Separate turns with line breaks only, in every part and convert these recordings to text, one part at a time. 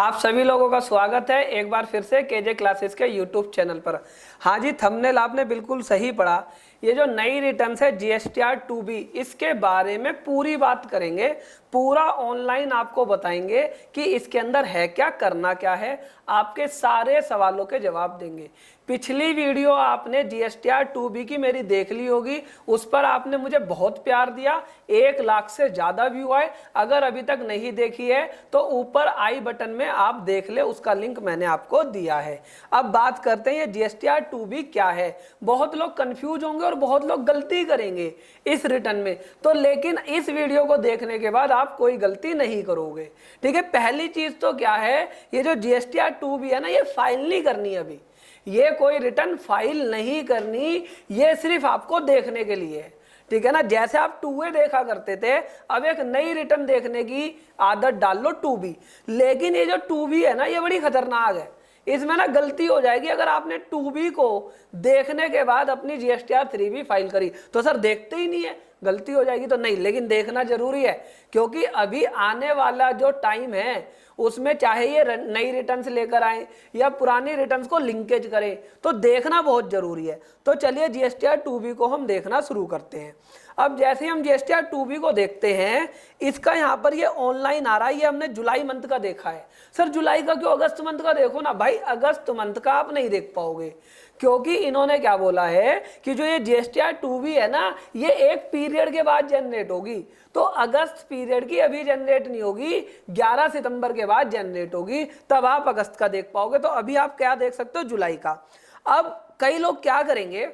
आप सभी लोगों का स्वागत है एक बार फिर से केजे क्लासेस के यूट्यूब चैनल पर। हाँ जी, थंबनेल आपने बिल्कुल सही पढ़ा। ये जो नई रिटर्न्स है जीएसटीआर 2B, इसके बारे में पूरी बात करेंगे, पूरा ऑनलाइन आपको बताएंगे कि इसके अंदर है क्या, करना क्या है, आपके सारे सवालों के जवाब देंगे। पिछली वीडियो आपने जीएसटीआर 2B की मेरी देख ली होगी, उस पर आपने मुझे बहुत प्यार दिया, 1 लाख से ज़्यादा व्यू आए। अगर अभी तक नहीं देखी है तो ऊपर आई बटन में आप देख ले, उसका लिंक मैंने आपको दिया है। अब बात करते हैं ये जीएसटीआर 2B क्या है। बहुत लोग कंफ्यूज होंगे और बहुत लोग गलती करेंगे इस रिटर्न में, तो लेकिन इस वीडियो को देखने के बाद आप कोई गलती नहीं करोगे। ठीक है, पहली चीज तो क्या है, ये जो जीएसटीआर 2B है ना, ये फाइल नहीं करनी अभी, ये कोई रिटर्न फाइल नहीं करनी, ये सिर्फ आपको देखने के लिए है। ठीक है ना, जैसे आप 2A देखा करते थे, अब एक नई रिटर्न देखने की आदत डाल लो 2B। लेकिन ये जो 2B है ना, ये बड़ी खतरनाक है, इसमें ना गलती हो जाएगी। अगर आपने 2B को देखने के बाद अपनी जीएसटीआर 3B फाइल करी तो सर देखते ही नहीं है, गलती हो जाएगी तो नहीं, लेकिन देखना जरूरी है, क्योंकि अभी आने वाला जो टाइम है उसमें चाहे ये नई रिटर्न्स लेकर आए या पुरानी रिटर्न्स को लिंकेज करें, तो देखना बहुत जरूरी है। तो चलिए जीएसटीआर 2B को हम देखना शुरू करते हैं। अब जैसे हम जीएसटीआर 2B को देखते हैं, इसका यहाँ पर ये ऑनलाइन आ रहा है, ये हमने जुलाई मंथ का देखा है। सर जुलाई का क्यों, अगस्त मंथ का देखो ना। भाई अगस्त मंथ का आप नहीं देख पाओगे, क्योंकि इन्होंने क्या बोला है कि जो ये जीएसटीआर 2B है ना, ये एक पीरियड के बाद जनरेट होगी। तो अगस्त पीरियड की अभी जनरेट नहीं होगी, 11 सितंबर के बाद जनरेट होगी, तब आप अगस्त का देख पाओगे। तो अभी आप क्या देख सकते हो, जुलाई का। अब कई लोग क्या करेंगे,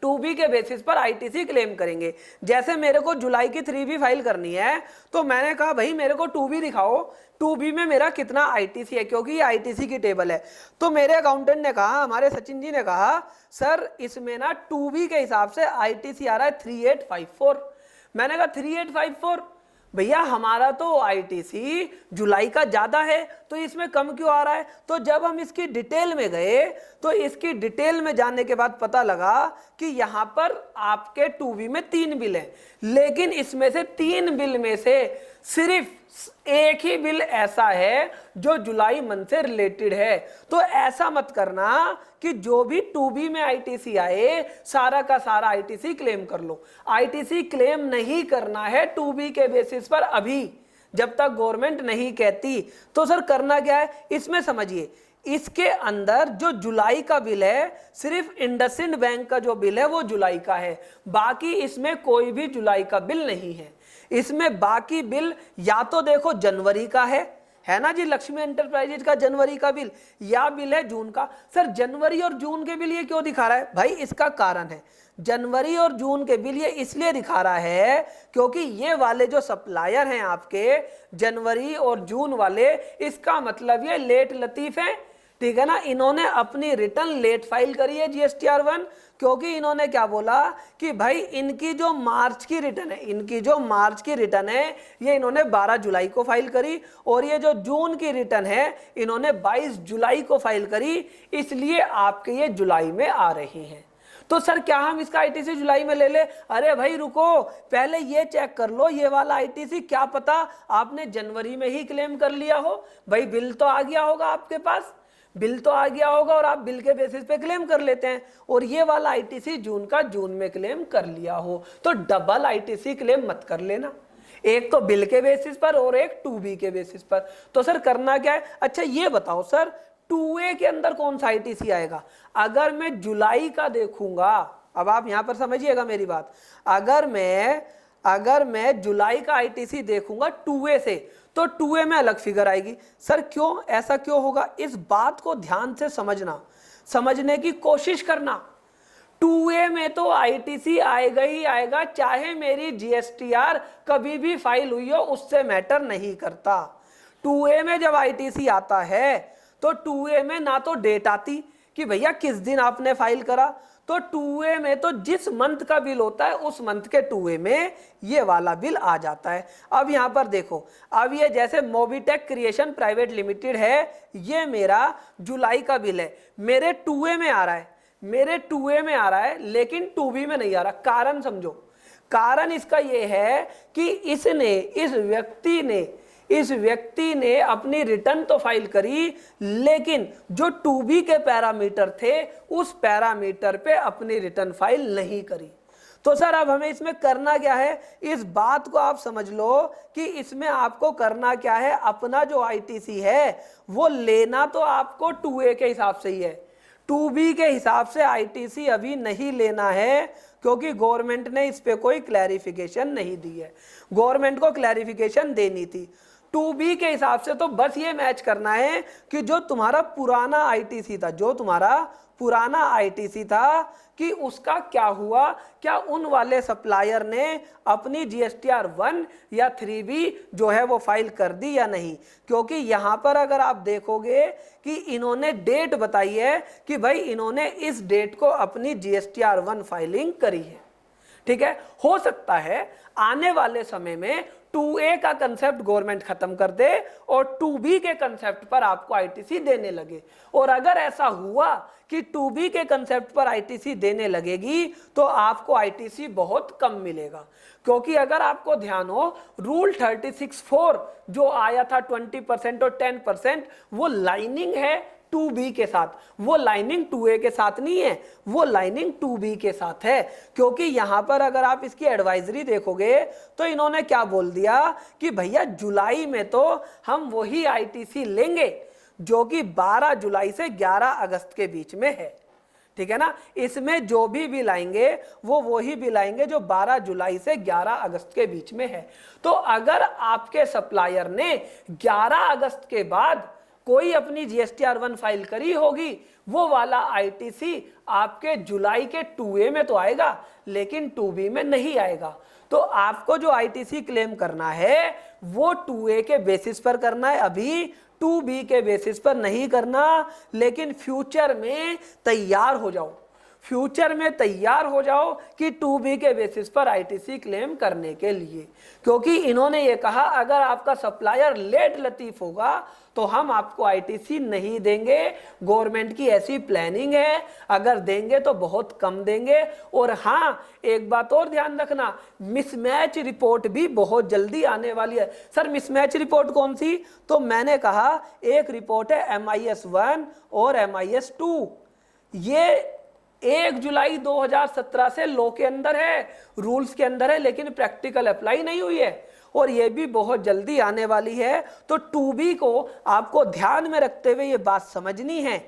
2B के बेसिस पर आईटीसी क्लेम करेंगे। जैसे मेरे को जुलाई की 3B फाइल करनी है, तो मैंने कहा भाई मेरे को 2B दिखाओ, 2B में मेरा कितना आईटीसी है, क्योंकि ये आईटीसी की टेबल है। तो मेरे अकाउंटेंट ने कहा, हमारे सचिन जी ने कहा, सर इसमें ना 2B के हिसाब से आईटीसी आ रहा है 3854। मैंने कहा 3854, भैया हमारा तो आईटीसी जुलाई का ज्यादा है, तो इसमें कम क्यों आ रहा है। तो जब हम इसकी डिटेल में गए, तो इसकी डिटेल में जाने के बाद पता लगा कि यहाँ पर आपके 2B में 3 बिल हैं, लेकिन इसमें से 3 बिल में से सिर्फ एक ही बिल ऐसा है जो जुलाई मंथ से रिलेटेड है। तो ऐसा मत करना कि जो भी 2B में आईटीसी आए सारा का सारा आईटीसी क्लेम कर लो। आईटीसी क्लेम नहीं करना है 2B के बेसिस पर अभी, जब तक गवर्नमेंट नहीं कहती। तो सर करना क्या है, इसमें समझिए, इसके अंदर जो जुलाई का बिल है, सिर्फ इंडसइंड बैंक का जो बिल है वो जुलाई का है, बाकी इसमें कोई भी जुलाई का बिल नहीं है। इसमें बाकी बिल या तो देखो जनवरी का है ना जी, लक्ष्मी एंटरप्राइजेज का जनवरी का बिल, या बिल है जून का। सर जनवरी और जून के बिल ये क्यों दिखा रहा है, भाई इसका कारण है। जनवरी और जून के बिल ये इसलिए दिखा रहा है क्योंकि ये वाले जो सप्लायर हैं आपके, जनवरी और जून वाले, इसका मतलब ये लेट लतीफ हैं। ठीक है ना, इन्होंने अपनी रिटर्न लेट फाइल करी है जीएसटीआर 1, क्योंकि इन्होंने क्या बोला कि भाई इनकी जो मार्च की रिटर्न है, इनकी जो मार्च की रिटर्न है ये इन्होंने 12 जुलाई को फाइल करी, और ये जो जून की रिटर्न है इन्होंने 22 जुलाई को फाइल करी, इसलिए आपके ये जुलाई में आ रही हैं। तो सर क्या हम इसका आईटीसी जुलाई में ले ले, अरे भाई रुको, पहले ये चेक कर लो, ये वाला आईटीसी क्या पता आपने जनवरी में ही क्लेम कर लिया हो। भाई बिल तो आ गया होगा आपके पास, बिल तो आ गया होगा और आप बिल के बेसिस पे क्लेम कर लेते हैं, और ये वाला आईटीसी जून का जून में क्लेम कर लिया हो, तो डबल आईटीसी क्लेम मत कर लेना, एक तो बिल के बेसिस पर और एक 2B के बेसिस पर। तो सर करना क्या है, अच्छा ये बताओ सर 2A के अंदर कौन सा आईटीसी आएगा। अगर मैं जुलाई का देखूंगा, अब आप यहां पर समझिएगा मेरी बात, अगर मैं जुलाई का आईटीसी देखूंगा 2A से, तो 2A में अलग फिगर आएगी। सर क्यों, ऐसा क्यों होगा, इस बात को ध्यान से समझना, समझने की कोशिश करना। 2A में तो आईटीसी आएगा ही आएगा, चाहे मेरी जीएसटीआर कभी भी फाइल हुई हो, उससे मैटर नहीं करता। 2A में जब आईटीसी आता है तो 2A में ना तो डेट आती कि भैया किस दिन आपने फाइल करा, तो 2A में तो जिस मंथ का बिल होता है उस मंथ के 2A में ये वाला बिल आ जाता है। अब यहाँ पर देखो, अब ये जैसे मोबिटेक क्रिएशन प्राइवेट लिमिटेड है, ये मेरा जुलाई का बिल है, मेरे 2A में आ रहा है, मेरे 2A में आ रहा है, लेकिन 2B में नहीं आ रहा। कारण समझो, कारण इसका ये है कि इसने, इस व्यक्ति ने इस व्यक्ति ने अपनी रिटर्न तो फाइल करी, लेकिन जो 2B के पैरामीटर थे उस पैरामीटर पे अपनी रिटर्न फाइल नहीं करी। तो सर अब हमें इसमें करना क्या है, इस बात को आप समझ लो कि इसमें आपको करना क्या है, अपना जो ITC है वो लेना तो आपको 2A के हिसाब से ही है, 2B के हिसाब से ITC अभी नहीं लेना है, क्योंकि गवर्नमेंट ने इस पे कोई क्लैरिफिकेशन नहीं दी है। गवर्नमेंट को क्लैरिफिकेशन देनी थी। 2B के हिसाब से तो बस ये मैच करना है कि जो तुम्हारा पुराना ITC था, जो तुम्हारा पुराना ITC था कि उसका क्या हुआ, क्या उन वाले सप्लायर ने अपनी GSTR 1 या 3B जो है वो फाइल कर दी या नहीं। क्योंकि यहाँ पर अगर आप देखोगे कि इन्होंने डेट बताई है कि भाई इन्होंने इस डेट को अपनी GSTR 1 फाइलिंग करी है। ठीक है, हो सकता है आने वाले समय में 2A का कंसेप्ट गवर्नमेंट खत्म कर दे और 2B के कंसेप्ट पर आपको ITC देने लगे। और अगर ऐसा हुआ कि 2B के कंसेप्ट पर ITC देने लगेगी तो आपको ITC बहुत कम मिलेगा। क्योंकि अगर आपको ध्यान हो, रूल 36(4) जो आया था 20% और 10%, वो लाइनिंग है 2B के साथ, वो लाइनिंग 2A के साथ नहीं है, वो लाइनिंग 2B के साथ है। क्योंकि यहां पर अगर आप इसकी एडवाइजरी देखोगे तो इन्होंने क्या बोल दिया कि भैया जुलाई में तो हम वही ITC लेंगे जो कि 12 जुलाई से 11 अगस्त के बीच में है। ठीक है ना, इसमें जो भी बिल आएंगे वो वही बिल आएंगे जो 12 जुलाई से 11 अगस्त के बीच में है। तो अगर आपके सप्लायर ने 11 अगस्त के बाद कोई अपनी GSTR 1 फाइल करी होगी, वो वाला ITC आपके जुलाई के 2A में तो आएगा लेकिन 2B में नहीं आएगा। तो आपको जो ITC क्लेम करना है वो 2A के बेसिस पर करना है, अभी 2B के बेसिस पर नहीं करना। लेकिन फ्यूचर में तैयार हो जाओ, फ्यूचर में तैयार हो जाओ कि 2B के बेसिस पर ITC क्लेम करने के लिए। क्योंकि इन्होंने ये कहा अगर आपका सप्लायर लेट लतीफ होगा तो हम आपको ITC नहीं देंगे। गवर्नमेंट की ऐसी प्लानिंग है, अगर देंगे तो बहुत कम देंगे। और हाँ, एक बात और ध्यान रखना, मिसमैच रिपोर्ट भी बहुत जल्दी आने वाली है। सर मिसमैच रिपोर्ट कौन सी? तो मैंने कहा एक रिपोर्ट है MIS 1 और MIS 2। ये 1 जुलाई 2017 से लॉ के अंदर है, रूल्स के अंदर है, लेकिन प्रैक्टिकल अप्लाई नहीं हुई है और ये भी बहुत जल्दी आने वाली है। तो 2B को आपको ध्यान में रखते हुए ये बात समझनी है,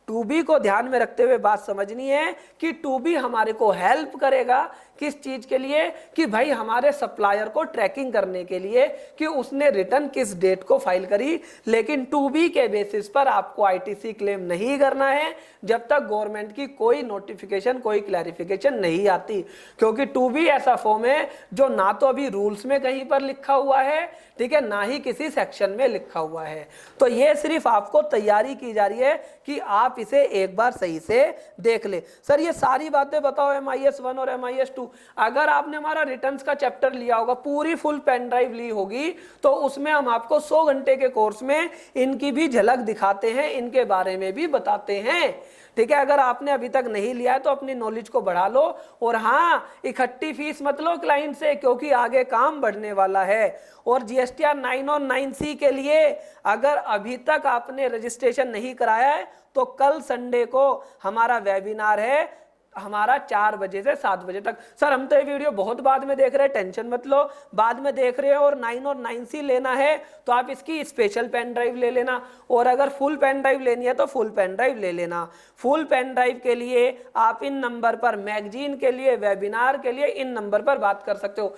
2B को ध्यान में रखते हुए बात समझनी है कि 2B हमारे को हेल्प करेगा किस चीज के लिए, कि भाई हमारे सप्लायर को ट्रैकिंग करने के लिए कि उसने रिटर्न किस डेट को फाइल करी। लेकिन 2B के बेसिस पर आपको ITC क्लेम नहीं करना है जब तक गवर्नमेंट की कोई नोटिफिकेशन, कोई क्लैरिफिकेशन नहीं आती। क्योंकि 2B ऐसा फॉर्म है जो ना तो अभी रूल्स में कहीं पर लिखा हुआ है, ठीक है, ना ही किसी सेक्शन में लिखा हुआ है। तो ये सिर्फ आपको तैयारी की जा रही है कि आप इसे एक बार सही से देख ले। सर ये सारी बातें बताओ MIS 1 और MIS 2। अगर आपने हमारा रिटर्न्स का चैप्टर लिया होगा, पूरी फुल पेन ड्राइव ली होगी, तो उसमें हम आपको 100 घंटे के कोर्स में इनकी भी झलक दिखाते हैं, इनके बारे में भी बताते हैं। ठीक है, अगर आपने अभी तक नहीं लिया है तो अपनी नॉलेज को बढ़ा लो। और हाँ, इकट्ठी फीस मत लो क्लाइंट से, क्योंकि आगे काम बढ़ने वाला है। और GSTR 9 और 9C के लिए अगर अभी तक आपने रजिस्ट्रेशन नहीं कराया है तो कल संडे को हमारा वेबिनार है, हमारा 4 बजे से 7 बजे तक। सर हम तो ये वीडियो बहुत बाद में देख रहे हैं, टेंशन मत लो, बाद में देख रहे हो और 9 और 9C लेना है तो आप इसकी स्पेशल पेन ड्राइव ले लेना। और अगर फुल पेन ड्राइव लेनी है तो फुल पेन ड्राइव ले लेना। फुल पेन ड्राइव के लिए आप इन नंबर पर, मैगजीन के लिए, वेबिनार के लिए इन नंबर पर बात कर सकते हो।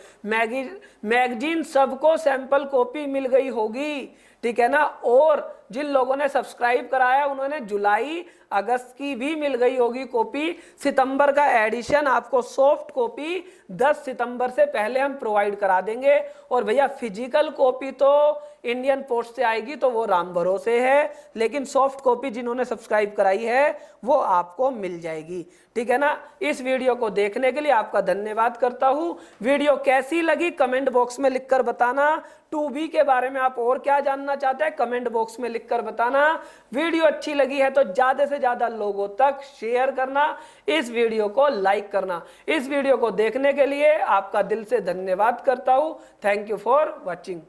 मैगजीन सबको सैंपल कॉपी मिल गई होगी, ठीक है ना। और जिन लोगों ने सब्सक्राइब कराया उन्होंने जुलाई अगस्त की भी मिल गई होगी कॉपी। सितंबर का एडिशन आपको सॉफ्ट कॉपी 10 सितंबर से पहले हम प्रोवाइड करा देंगे। और भैया फिजिकल कॉपी तो इंडियन पोस्ट से आएगी तो वो राम भरोसे है, लेकिन सॉफ्ट कॉपी जिन्होंने सब्सक्राइब कराई है वो आपको मिल जाएगी। ठीक है ना। इस वीडियो को देखने के लिए आपका धन्यवाद करता हूं। वीडियो कैसी लगी कमेंट बॉक्स में लिखकर बताना। 2B के बारे में आप और क्या जानना चाहते हैं कमेंट बॉक्स में लिखकर बताना। वीडियो अच्छी लगी है तो ज्यादा से ज्यादा लोगों तक शेयर करना, इस वीडियो को लाइक करना। इस वीडियो को देखने के लिए आपका दिल से धन्यवाद करता हूं। Thank you for watching.